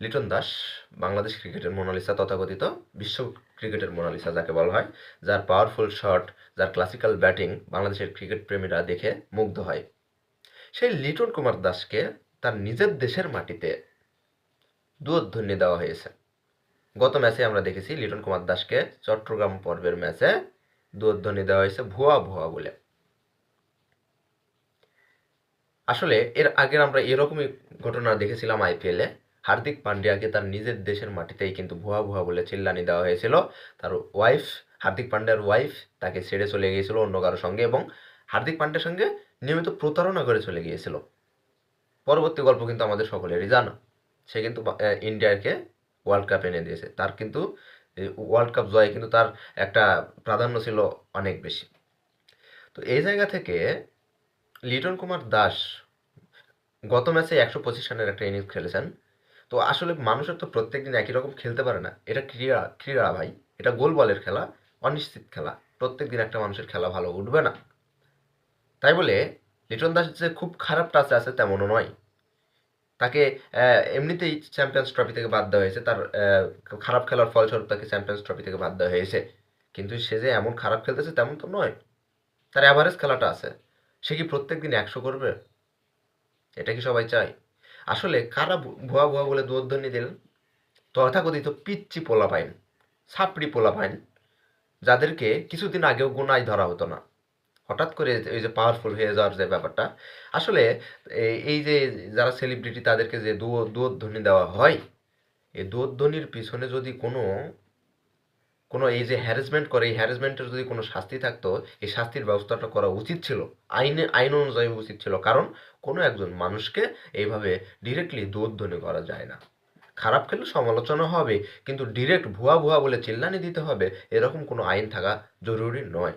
লিটন দাস বাংলাদেশ ক্রিকেটের মোনালিসা, তথাকথিত বিশ্ব ক্রিকেটের মোনালিসা যাকে বলা হয়, যার পাওয়ারফুল শট, যার ক্লাসিক্যাল ব্যাটিং বাংলাদেশের ক্রিকেট প্রেমীরা দেখে মুগ্ধ হয়। সেই লিটন কুমার দাসকে তার নিজের দেশের মাটিতে দুয়ধ্বনি দেওয়া হয়েছে। গত ম্যাচে আমরা দেখেছি লিটন কুমার দাসকে চট্টগ্রাম পর্বের ম্যাচে দুয়ধ্বনি দেওয়া হয়েছে ভুয়া ভুয়া বলে। আসলে এর আগের আমরা এরকমই ঘটনা দেখেছিলাম আইপিএলে। হার্দিক পান্ডিয়াকে তার নিজের দেশের মাটিতেই কিন্তু ভুয়া ভুয়া বলে চিল্লানি দেওয়া হয়েছিল। তার ওয়াইফ, হার্দিক পান্ডিয়ার ওয়াইফ, তাকে ছেড়ে চলে গিয়েছিল অন্য কারোর সঙ্গে এবং হার্দিক পান্ডিয়ার সঙ্গে নিয়মিত প্রতারণা করে চলে গিয়েছিল। পরবর্তী গল্প কিন্তু আমাদের সকলেরই জানা। সে কিন্তু ইন্ডিয়াকে ওয়ার্ল্ড কাপ এনে দিয়েছে। তার কিন্তু ওয়ার্ল্ড কাপ জয়ে কিন্তু তার একটা প্রাধান্য ছিল অনেক বেশি। তো এই জায়গা থেকে লিটন কুমার দাস গত ম্যাচে ১২৫ রানের একটা ইনিংস খেলেছেন। তো আসলে মানুষের তো প্রত্যেকদিন একই রকম খেলতে পারে না। এটা ক্রীড়া ক্রীড়া ভাই, এটা গোল বলের খেলা, অনিশ্চিত খেলা। প্রত্যেকদিন একটা মানুষের খেলা ভালো উঠবে না। তাই বলে লিটন দাস যে খুব খারাপ টাচে আছে তেমনও নয়। তাকে এমনিতেই চ্যাম্পিয়ন্স ট্রফি থেকে বাদ দেওয়া হয়েছে। তার খারাপ খেলার ফলস্বরূপ তাকে চ্যাম্পিয়ন্স ট্রফি থেকে বাদ দেওয়া হয়েছে। কিন্তু সে যে এমন খারাপ খেলতেছে তেমন তো নয়। তার অ্যাভারেজ খেলাটা আছে। সে কি প্রত্যেকদিন ১০০ করবে? এটা কি সবাই চায়? আসলে কারা ভুয়া ভুয়া বলে দুধধ্বনি দিলেন? তথাকথিত পিচ্চি পোলাপাইন, ছাপড়ি পোলাপাইন, যাদেরকে কিছুদিন আগেও গোনায় ধরা হতো না। হঠাৎ করে ওই যে পাওয়ারফুল হয়ে যাওয়ার যে ব্যাপারটা, আসলে এই যে যারা সেলিব্রিটি তাদেরকে যে দুধধ্বনি দেওয়া হয়, এই দুধধ্বনির পিছনে যদি কোনো কোনো এই যে হ্যারাসমেন্ট করে, এই হ্যারাসমেন্টের যদি কোনো শাস্তি থাকতো, এই শাস্তির ব্যবস্থাটা করা উচিত ছিল। আইন অনুযায়ী উচিত ছিল। কারণ কোনো একজন মানুষকে এইভাবে ডিরেক্টলি দুধধ্বনি করা যায় না। খারাপ খেলে সমালোচনা হবে, কিন্তু ডিরেক্ট ভুয়া ভুয়া বলে চিল্লানি দিতে হবে এরকম কোনো আইন থাকা জরুরি নয়।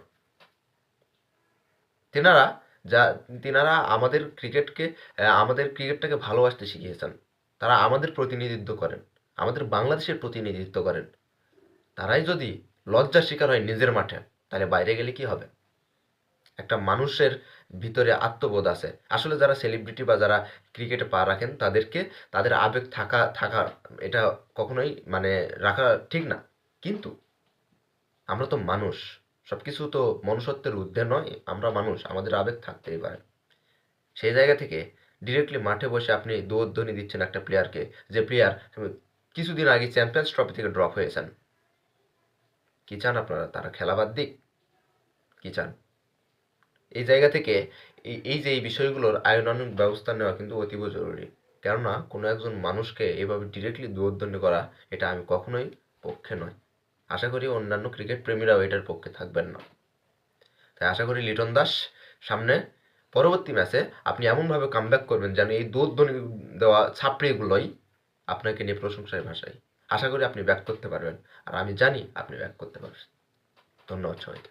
তেনারা যা তিনারা আমাদের ক্রিকেটটাকে ভালোবাসতে শিখিয়েছেন। তারা আমাদের প্রতিনিধিত্ব করেন, আমাদের বাংলাদেশের প্রতিনিধিত্ব করেন। তারাই যদি লজ্জার শিকার হয় নিজের মাঠে, তাহলে বাইরে গেলে কি হবে? একটা মানুষের ভিতরে আত্মবোধ আছে। আসলে যারা সেলিব্রিটি বা যারা ক্রিকেটে পা রাখেন তাদেরকে তাদের আবেগ থাকা এটা কখনোই মানে রাখা ঠিক না। কিন্তু আমরা তো মানুষ। সবকিছু তো মনুষ্যত্বের ঊর্ধ্বে নয়। আমরা মানুষ, আমাদের আবেগ থাকতেই পারে। সেই জায়গা থেকে ডিরেক্টলি মাঠে বসে আপনি দোধ্বনি দিচ্ছেন একটা প্লেয়ারকে, যে প্লেয়ার কিছুদিন আগে চ্যাম্পিয়ন্স ট্রফি থেকে ড্রপ হয়েছেন। কি চান আপনারা? তারা খেলা বাদ দিক? কি চান? এই জায়গা থেকে এই যে এই বিষয়গুলোর আইনানুগ ব্যবস্থা নেওয়া কিন্তু অতীব জরুরি। কেননা কোনো একজন মানুষকে এভাবে ডিরেক্টলি দুর্দণ্ড করা, এটা আমি কখনোই পক্ষে নয়। আশা করি অন্যান্য ক্রিকেট প্রেমীরাও এটার পক্ষে থাকবেন না। তাই আশা করি লিটন দাস সামনে পরবর্তী ম্যাচে আপনি এমনভাবে কামব্যাক করবেন যেন এই দুর্ধ্বনি দেওয়া ছাপড়িগুলোই আপনাকে নিয়ে প্রশংসায় ভাসায়। আশা করি আপনি ব্যাক করতে পারবেন, আর আমি জানি আপনি ব্যাক করতে পারবেন। ধন্যবাদ সবাইকে।